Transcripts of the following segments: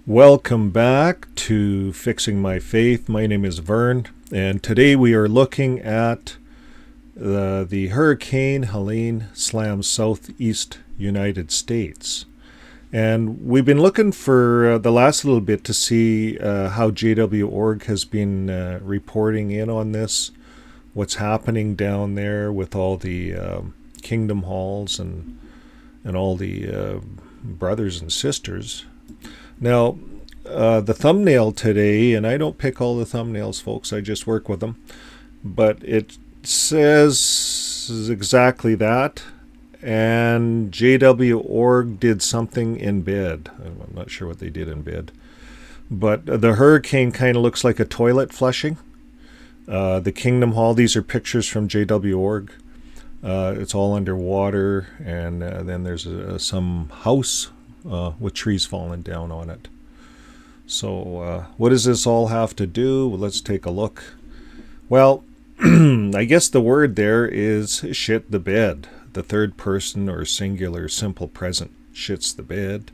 Welcome back to Fixing My Faith. My name is Vern, and today we are looking at the Hurricane Helene slams southeast United States. And we've been looking for the last little bit to see how JW.org has been reporting in on this, what's happening down there with all the Kingdom Halls and all the brothers and sisters. Now, the thumbnail today, and I don't pick all the thumbnails, folks, I just work with them, but it says exactly that, and JW.org did something in bed. I'm not sure what they did in bed, but the hurricane kind of looks like a toilet flushing. The Kingdom Hall, these are pictures from JW.org. It's all underwater, and then there's some house with trees falling down on it. So what does this all have to do? Well, let's take a look. Well, I guess the word there is shit the bed. The third person or singular simple present shits the bed.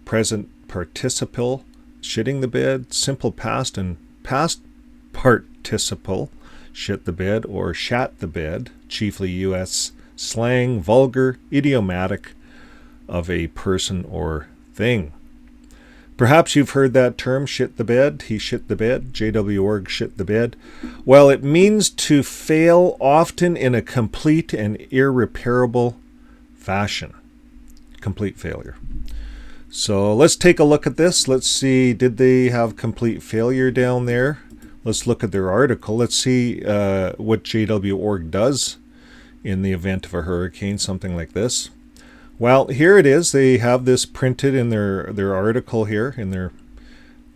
Present participle, shitting the bed. Simple past and past participle, shit the bed or shat the bed. Chiefly U.S. slang, vulgar, idiomatic of a person or thing. Perhaps you've heard that term, shit the bed. He shit the bed. JW.org shit the bed. Well, it means to fail often in a complete and irreparable fashion. Complete failure. So let's take a look at this. Let's see, did they have complete failure down there? Let's look at their article. Let's see what JW.org does in the event of a hurricane, something like this. Well, here it is. They have this printed in their article here in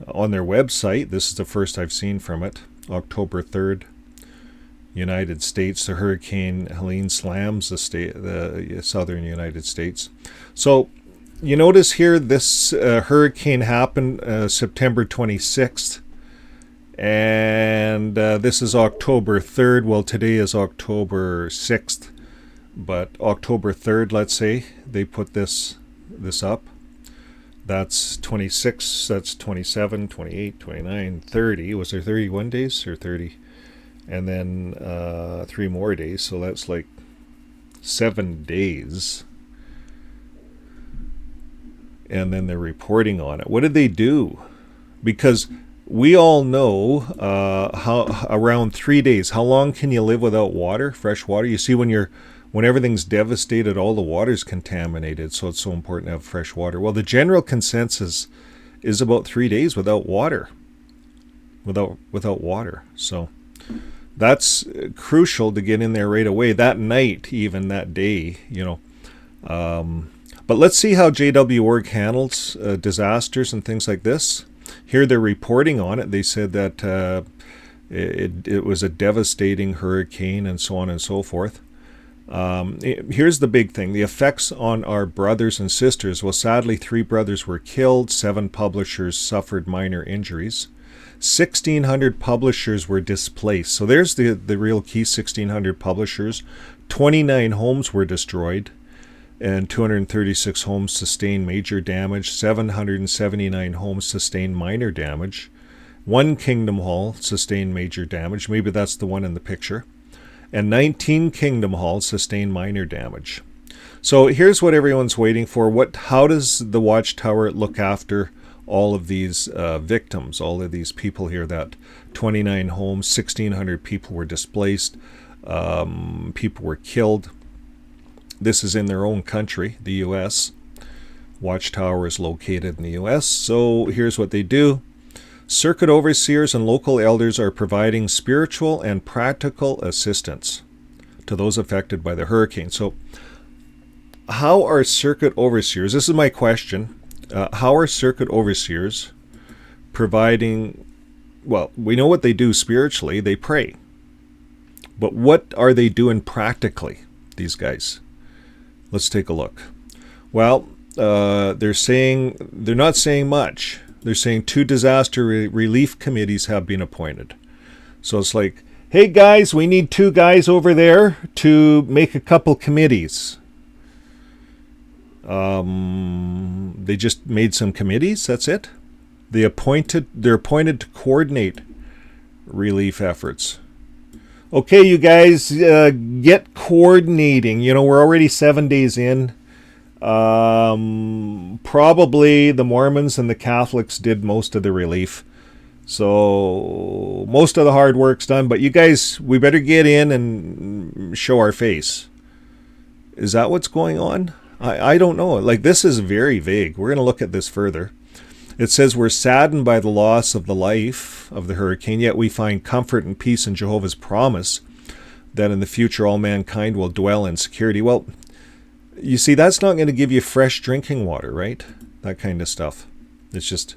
on their website. This is the first I've seen from it. October 3rd, United States. The Hurricane Helene slams the southern United States. So you notice here this hurricane happened September 26th. And this is October 3rd. Well, today is October 6th. But October 3rd, let's say, they put this up. That's 26, that's 27, 28, 29, 30. Was there 31 days or 30? And then 3 more days, so that's like 7 days. And then they're reporting on it. What did they do? Because we all know how around 3 days, how long can you live without water, fresh water? You see, when everything's devastated, all the water's contaminated, so it's so important to have fresh water. Well, the general consensus is about 3 days without water. Without water. So that's crucial to get in there right away. That night, even that day, But let's see how JW.org handles disasters and things like this. Here they're reporting on it. They said that it was a devastating hurricane and so on and so forth. Here's the big thing. The effects on our brothers and sisters. Well, sadly, 3 brothers were killed. 7 publishers suffered minor injuries. 1,600 publishers were displaced. So there's the real key, 1,600 publishers. 29 homes were destroyed. And 236 homes sustained major damage. 779 homes sustained minor damage. 1 Kingdom Hall sustained major damage. Maybe that's the one in the picture. And 19 Kingdom Halls sustained minor damage. So here's what everyone's waiting for. How does the Watchtower look after all of these victims, all of these people here? That 29 homes, 1,600 people were displaced, people were killed. This is in their own country, the U.S. Watchtower is located in the U.S. So here's what they do. Circuit overseers and local elders are providing spiritual and practical assistance to those affected by the hurricane. So how are circuit overseers, this is my question, how are circuit overseers providing, well, we know what they do spiritually, they pray. But what are they doing practically, these guys? Let's take a look. Well, they're not saying much. They're saying 2 disaster relief committees have been appointed. So it's like, hey guys, we need 2 guys over there to make a couple committees. They just made some committees, that's it. They're appointed to coordinate relief efforts. Okay, you guys, get coordinating. You know, we're already 7 days in. Probably the Mormons and the Catholics did most of the relief. So most of the hard work's done. But you guys, we better get in and show our face. Is that what's going on? I don't know. Like, this is very vague. We're going to look at this further. It says we're saddened by the loss of the life of the hurricane, yet we find comfort and peace in Jehovah's promise that in the future all mankind will dwell in security. Well, you see, that's not going to give you fresh drinking water, right? That kind of stuff. It's just,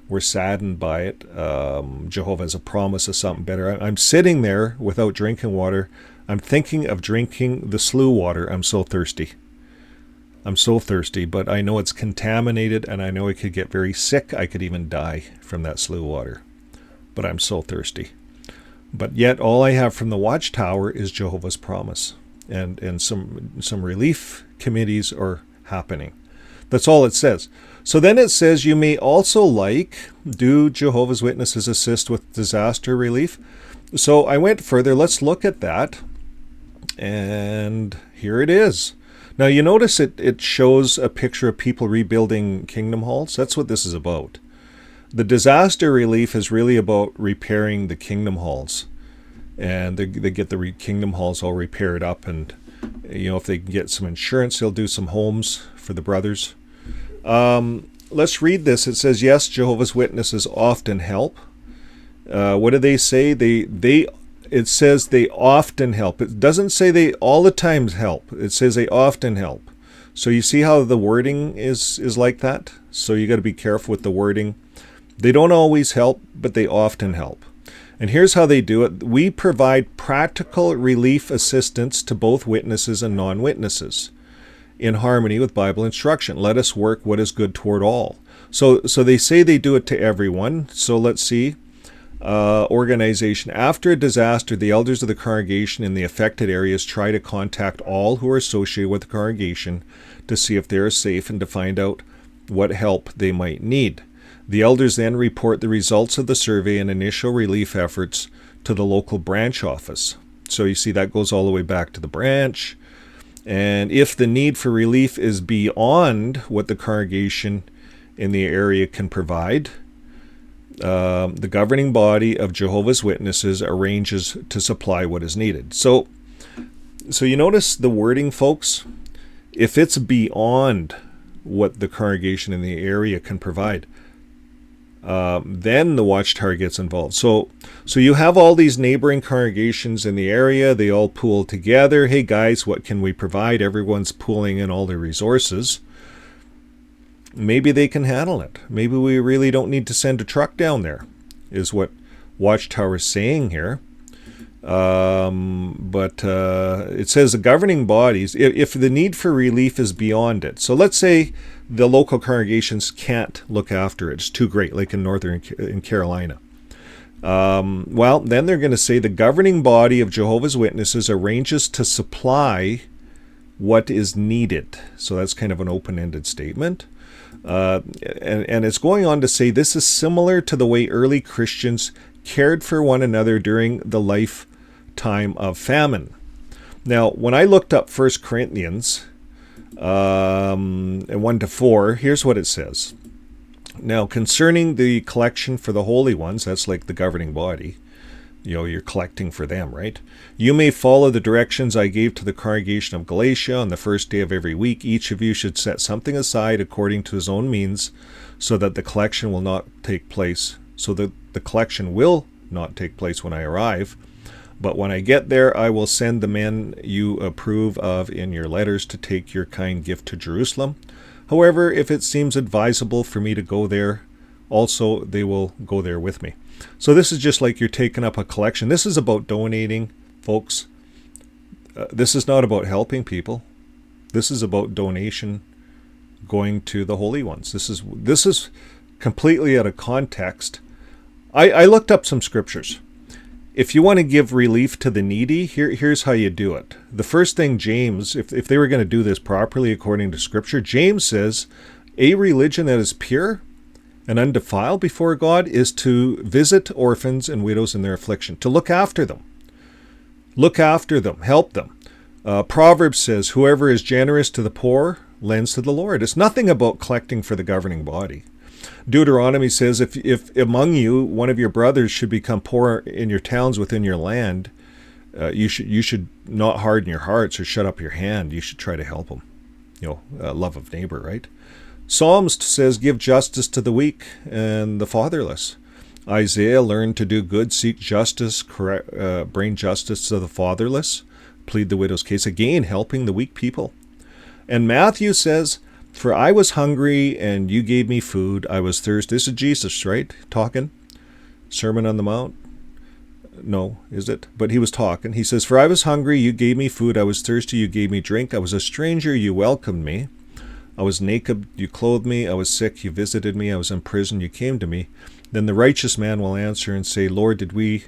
we're saddened by it. Jehovah has a promise of something better. I'm sitting there without drinking water. I'm thinking of drinking the slough water. I'm so thirsty. But I know it's contaminated, and I know I could get very sick. I could even die from that slough water. But I'm so thirsty. But yet all I have from the Watchtower is Jehovah's promise. And some relief committees are happening. That's all it says. So then it says you may also do Jehovah's Witnesses assist with disaster relief? So I went further. Let's look at that. And here it is. Now, you notice it shows a picture of people rebuilding kingdom halls. That's what this is about. The disaster relief is really about repairing the kingdom halls. And they get the kingdom halls all repaired up. And, you know, if they can get some insurance, they'll do some homes for the brothers. Let's read this. It says, yes, Jehovah's Witnesses often help. What do they say? It says they often help. It doesn't say they all the time help. It says they often help. So you see how the wording is like that? So you got to be careful with the wording. They don't always help, but they often help. And here's how they do it. We provide practical relief assistance to both witnesses and non-witnesses in harmony with Bible instruction. Let us work what is good toward all. So they say they do it to everyone. So let's see. Organization. After a disaster, the elders of the congregation in the affected areas try to contact all who are associated with the congregation to see if they are safe and to find out what help they might need. The elders then report the results of the survey and initial relief efforts to the local branch office. So you see that goes all the way back to the branch. And if the need for relief is beyond what the congregation in the area can provide, the governing body of Jehovah's Witnesses arranges to supply what is needed. So you notice the wording, folks. If it's beyond what the congregation in the area can provide, then the Watchtower gets involved. So you have all these neighboring congregations in the area. They all pool together. Hey guys, what can we provide? Everyone's pooling in all their resources. Maybe they can handle it. Maybe we really don't need to send a truck down there, is what Watchtower is saying here. But it says the governing bodies, if the need for relief is beyond it. So let's say the local congregations can't look after it. It's too great, like in Carolina. Well, then they're going to say the governing body of Jehovah's Witnesses arranges to supply what is needed. So that's kind of an open-ended statement. And it's going on to say this is similar to the way early Christians cared for one another during the lifetime of famine. Now, when I looked up 1 Corinthians 1-4, here's what it says. Now, concerning the collection for the holy ones, that's like the governing body. You know, you're collecting for them, right? You may follow the directions I gave to the congregation of Galatia on the first day of every week. Each of you should set something aside according to his own means, so that the collection will not take place. So that the collection will not take place when I arrive. But when I get there, I will send the men you approve of in your letters to take your kind gift to Jerusalem. However, if it seems advisable for me to go there, also they will go there with me. So this is just like you're taking up a collection. This is about donating, folks. This is not about helping people. This is about donation going to the holy ones. This is completely out of context. I looked up some scriptures. If you want to give relief to the needy, here's how you do it. The first thing James, if they were going to do this properly according to Scripture, James says, a religion that is pure and undefiled before God is to visit orphans and widows in their affliction, to look after them. Look after them, help them. Proverbs says, whoever is generous to the poor lends to the Lord. It's nothing about collecting for the governing body. Deuteronomy says, if among you one of your brothers should become poor in your towns within your land, you should not harden your hearts or shut up your hand. You should try to help them. Love of neighbor, right? Psalms says, give justice to the weak and the fatherless. Isaiah, learn to do good, seek justice, bring justice to the fatherless, plead the widow's case. Again, helping the weak people. And Matthew says, for I was hungry and you gave me food. I was thirsty. This is Jesus, right? Talking. Sermon on the Mount. No, is it? But he was talking. He says, for I was hungry, you gave me food. I was thirsty, you gave me drink. I was a stranger, you welcomed me. I was naked, you clothed me. I was sick, you visited me. I was in prison, you came to me. Then the righteous man will answer and say, Lord, did we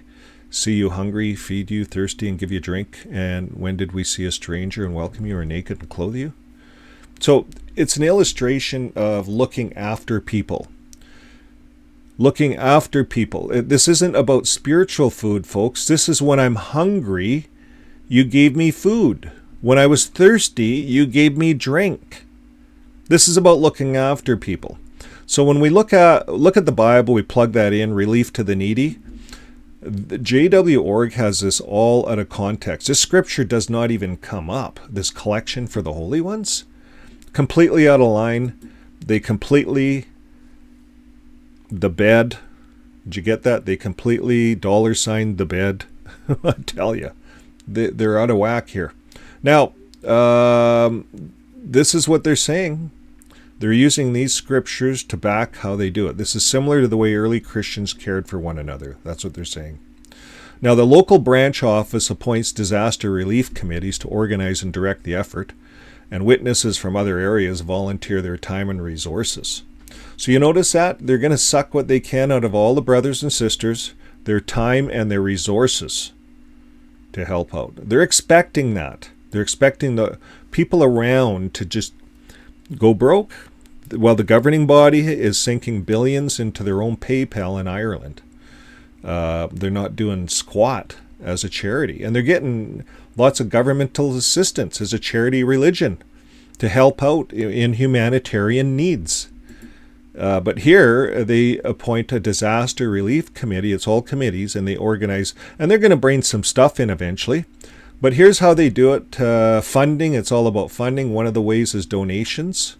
see you hungry, feed you, thirsty, and give you drink? And when did we see a stranger and welcome you, or naked and clothe you? So it's an illustration of looking after people. Looking after people. This isn't about spiritual food, folks. This is when I'm hungry, you gave me food. When I was thirsty, you gave me drink. This is about looking after people. So when we look at the Bible, we plug that in, relief to the needy. The JW.org has this all out of context. This scripture does not even come up. This collection for the holy ones. Completely out of line. They completely, the bed, did you get that? They completely $signed the bed. I tell you, they're out of whack here. Now, this is what they're saying. They're using these scriptures to back how they do it. This is similar to the way early Christians cared for one another. That's what they're saying. Now, the local branch office appoints disaster relief committees to organize and direct the effort, and witnesses from other areas volunteer their time and resources. So you notice that? They're going to suck what they can out of all the brothers and sisters, their time and their resources to help out. They're expecting that. They're expecting the people around to just go broke. Well, the governing body is sinking billions into their own PayPal in Ireland. They're not doing squat as a charity. And they're getting lots of governmental assistance as a charity religion to help out in humanitarian needs. But here they appoint a disaster relief committee. It's all committees, and they organize. And they're going to bring some stuff in eventually. But here's how they do it. Funding, it's all about funding. One of the ways is donations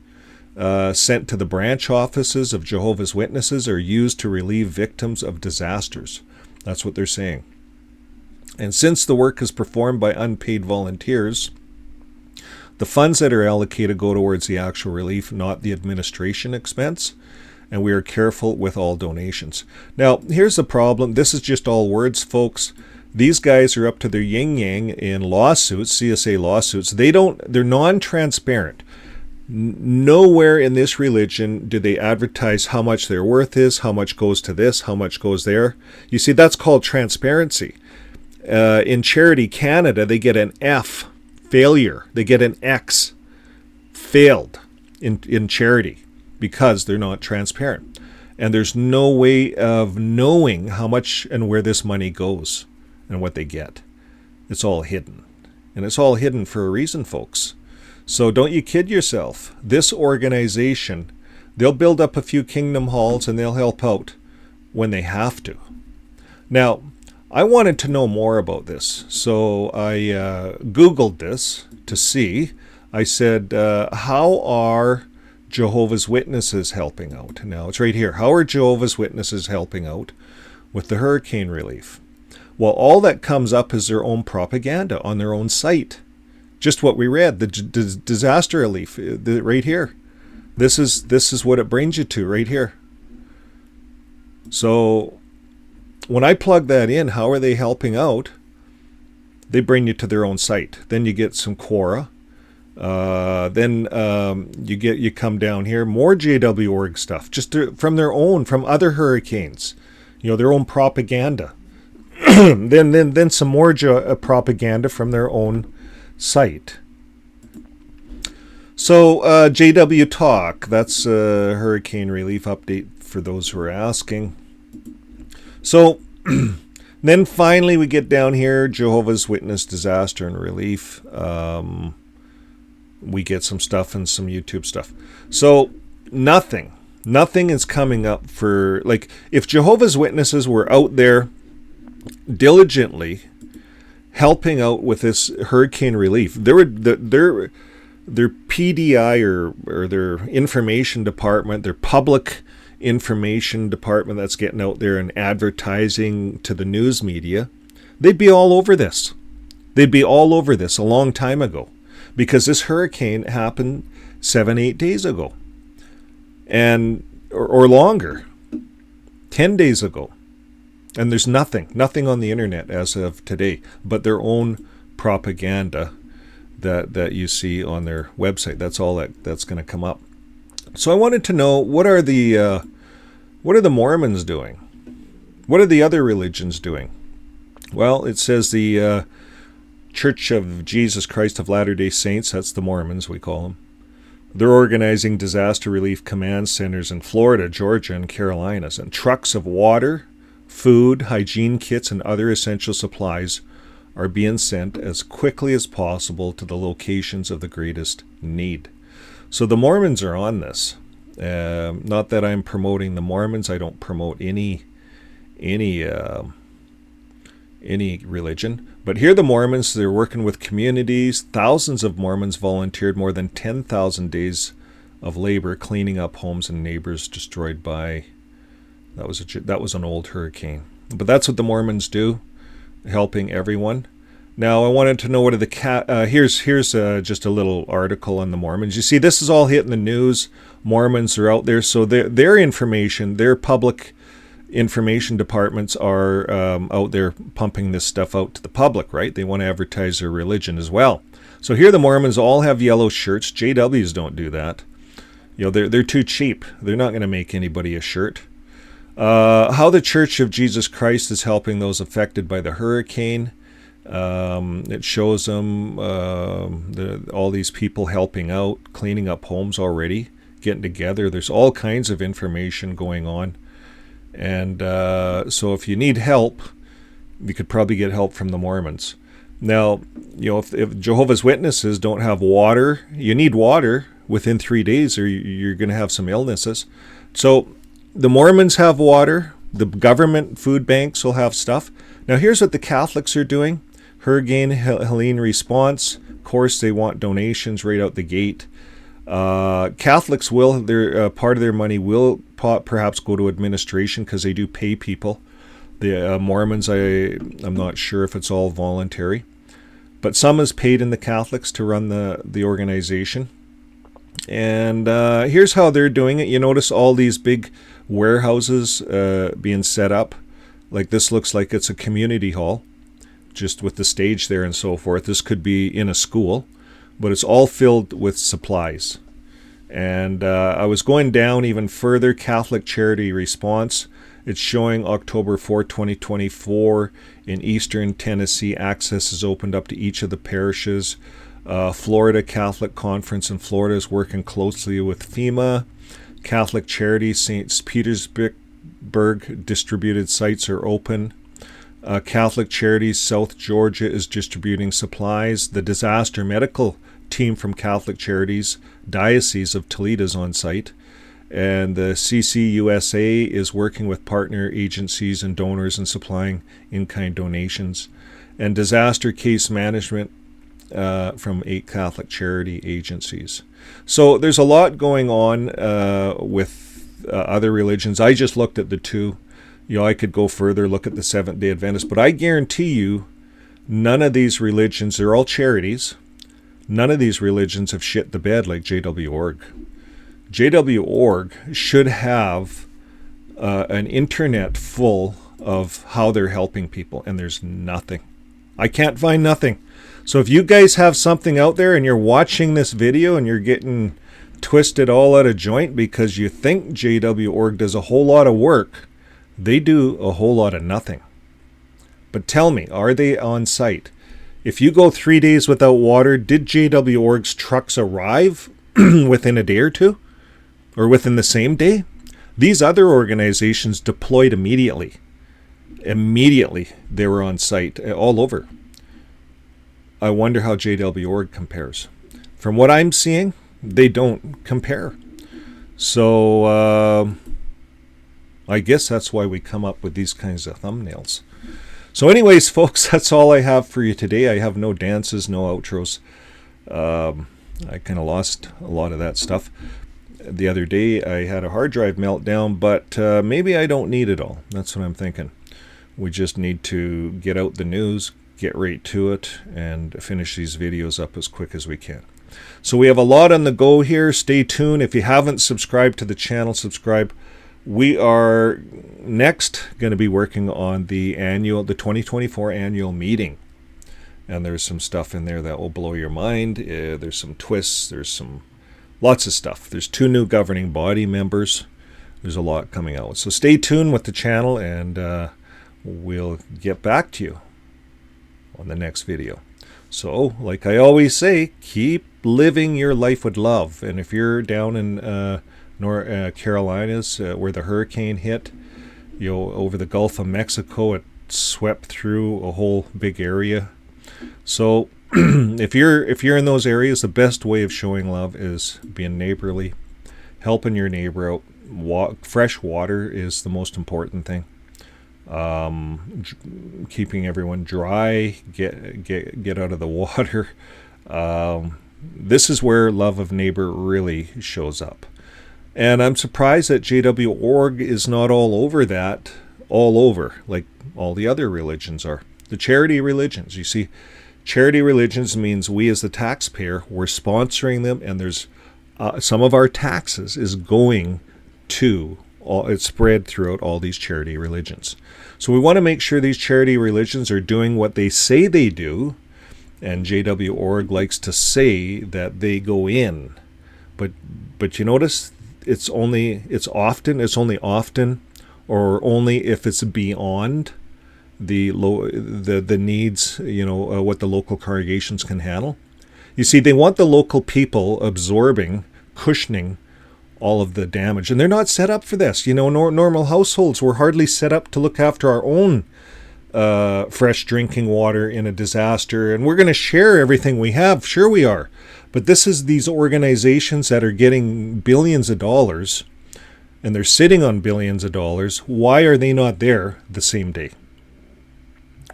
sent to the branch offices of Jehovah's Witnesses are used to relieve victims of disasters. That's what they're saying. And since the work is performed by unpaid volunteers, the funds that are allocated go towards the actual relief, not the administration expense. And we are careful with all donations. Now, here's the problem. This is just all words, folks. These guys are up to their yin-yang in lawsuits, CSA lawsuits. They're non-transparent. Nowhere in this religion do they advertise how much their worth is, how much goes to this, how much goes there. You see, that's called transparency. In Charity Canada, they get an F, failure. They get an X, failed, in charity, because they're not transparent. And there's no way of knowing how much and where this money goes and what they get. It's all hidden. And it's all hidden for a reason, folks. So don't you kid yourself. This organization, they'll build up a few kingdom halls and they'll help out when they have to. Now, I wanted to know more about this. So I Googled this to see. I said, how are Jehovah's Witnesses helping out? Now, it's right here. How are Jehovah's Witnesses helping out with the hurricane relief? Well, all that comes up is their own propaganda on their own site. Just what we read, the disaster relief, right here. This is what it brings you to right here. So when I plug that in, how are they helping out? They bring you to their own site. Then you get some Quora. Then you come down here, more JW.org stuff, just from other hurricanes, their own propaganda. then some more propaganda from their own site. So, JW Talk, that's a hurricane relief update for those who are asking. So, then finally we get down here, Jehovah's Witness disaster and relief. We get some stuff and some YouTube stuff. So, nothing is coming up for, like, if Jehovah's Witnesses were out there diligently helping out with this hurricane relief, their PDI or their information department, their public information department that's getting out there and advertising to the news media, they'd be all over this. They'd be all over this a long time ago, because this hurricane happened 7-8 days ago, and or longer, 10 days ago. And there's nothing on the internet as of today but their own propaganda that you see on their website. That's all that's going to come up. So I wanted to know, what are the Mormons doing? What are the other religions doing? Well, it says the Church of Jesus Christ of Latter-day Saints, that's the Mormons we call them. They're organizing disaster relief command centers in Florida, Georgia, and Carolinas, and trucks of water, food, hygiene kits, and other essential supplies are being sent as quickly as possible to the locations of the greatest need. So the Mormons are on this. Not that I'm promoting the Mormons. I don't promote any religion. But here the Mormons, they're working with communities. Thousands of Mormons volunteered more than 10,000 days of labor cleaning up homes and neighbors destroyed by, that was an old hurricane. But that's what the Mormons do, helping everyone. Now I wanted to know, what are the here's just a little article on the Mormons. You see, this is all hitting the news. Mormons are out there, so their information, their public information departments are out there pumping this stuff out to the public, right? They want to advertise their religion as well. So here the Mormons all have yellow shirts. JWs don't do that. You know, they're too cheap. They're not going to make anybody a shirt. How the Church of Jesus Christ is helping those affected by the hurricane. It shows them all these people helping out, cleaning up homes already, getting together. There's all kinds of information going on. And so if you need help, you could probably get help from the Mormons. Now, you know, if Jehovah's Witnesses don't have water, you need water within 3 days or you're going to have some illnesses. So the Mormons have water. The government food banks will have stuff. Now here's what the Catholics are doing. Hurricane Helene response. Of course, they want donations right out the gate. Catholics will, part of their money will perhaps go to administration because they do pay people. The Mormons, I'm not sure if it's all voluntary, but some is paid in the Catholics to run the organization. And here's how they're doing it. You notice all these big warehouses being set up. Like this looks like it's a community hall, just with the stage there and so forth. This could be in a school, but it's all filled with supplies. And I was going down even further. Catholic Charity Response. It's showing October 4, 2024 in eastern Tennessee. Access is opened up to each of the parishes. Florida Catholic Conference in Florida is working closely with FEMA. Catholic Charity St. Petersburg distributed sites are open. Catholic Charities South Georgia is distributing supplies. The disaster medical team from Catholic Charities Diocese of Toledo is on site. And the CCUSA is working with partner agencies and donors and supplying in-kind donations. And disaster case management from 8 Catholic charity agencies. So there's a lot going on with other religions. I just looked at the 2. You know, I could go further, look at the Seventh-day Adventists, but I guarantee you none of these religions, they're all charities, none of these religions have shit the bed like JW.org. JW.org should have an internet full of how they're helping people, and there's nothing. I can't find nothing. So if you guys have something out there and you're watching this video and you're getting twisted all out of joint because you think JW.org does a whole lot of work, they do a whole lot of nothing. But tell me, are they on site? If you go 3 days without water, did JW.org's trucks arrive within a day or two, or within the same day. These other organizations deployed immediately. Immediately, they were on site all over. I wonder how JW.org compares. From what I'm seeing, they don't compare. So I guess that's why we come up with these kinds of thumbnails. So anyways, folks, that's all I have for you today. I have no dances, no outros. I kind of lost a lot of that stuff. The other day, I had a hard drive meltdown, but maybe I don't need it all. That's what I'm thinking. We just need to get out the news, get right to it, and finish these videos up as quick as we can. So we have a lot on the go here. Stay tuned. If you haven't subscribed to the channel, subscribe. We are next going to be working on the 2024 annual meeting. And there's some stuff in there that will blow your mind. There's some twists. There's lots of stuff. There's 2 new governing body members. There's a lot coming out. So stay tuned with the channel, and we'll get back to you on the next video. So, like I always say, keep living your life with love. And if you're down in North Carolinas where the hurricane hit, over the Gulf of Mexico, it swept through a whole big area. So if you're in those areas, the best way of showing love is being neighborly, helping your neighbor out. Fresh water is the most important thing. Keeping everyone dry, get out of the water. This is where love of neighbor really shows up. And I'm surprised that JW.org is not all over that, like all the other religions are. The charity religions, you see, charity religions means we as the taxpayer, we're sponsoring them, and there's some of our taxes is going to, it's spread throughout all these charity religions. So we want to make sure these charity religions are doing what they say they do, and JW.org likes to say that they go in. But you notice it's only often, or only if it's beyond the needs, what the local congregations can handle. You see, they want the local people absorbing, cushioning all of the damage, and they're not set up for this. Normal households, we're hardly set up to look after our own fresh drinking water in a disaster, and we're going to share everything we have. Sure we are. But this is these organizations that are getting billions of dollars, and they're sitting on billions of dollars. Why are they not there the same day?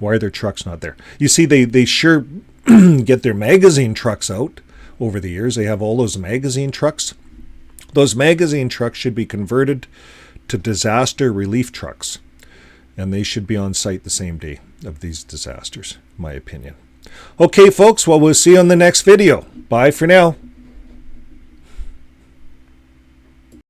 Why are their trucks not there? You see, they sure get their magazine trucks out over the years. They have all those magazine trucks. Those magazine trucks should be converted to disaster relief trucks, and they should be on site the same day of these disasters, in my opinion. Okay, folks, well, we'll see you on the next video. Bye for now.